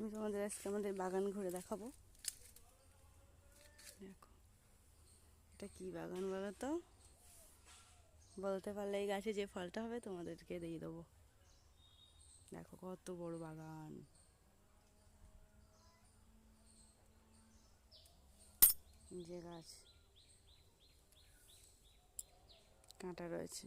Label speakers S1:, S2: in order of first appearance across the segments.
S1: আমি তোমাদের আজকে আমাদের বাগান ঘুরে দেখাবো। দেখো এটা কি বাগান বলো তো? বলতে পারলে এই গাছে যে ফলটা হবে তোমাদেরকে দিয়ে দেবো। দেখো কত বড় বাগান। যে গাছ কাঁটা রয়েছে।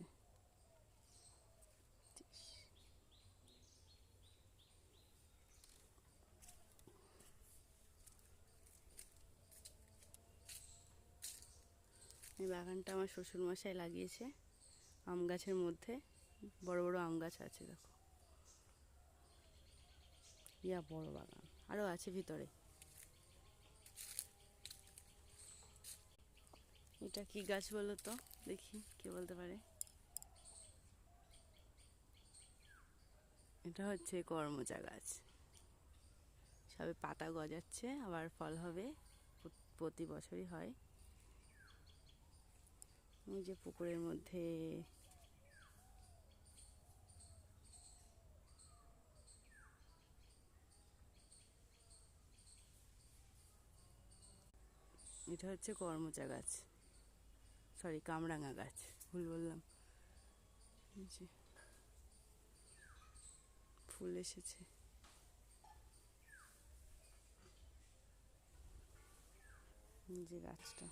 S1: এই বাগানটা আমার শ্বশুরমশাই লাগিয়েছে আম গাছের মধ্যে। বড় বড় আম গাছ আছে দেখো, ইয়া বড় বাগান আরও আছে ভিতরে। এটা কি গাছ বলো তো দেখি, কে বলতে পারে? এটা হচ্ছে করমচা গাছ। সবে পাতা গজাচ্ছে, আবার ফল হবে, প্রতি বছরই হয়। ওই যে পুকুরের মধ্যে এটা হচ্ছে করমচা গাছ, সরি কামরাঙা গাছ, ভুল বললাম। যে ফুল এসেছে, যে গাছটা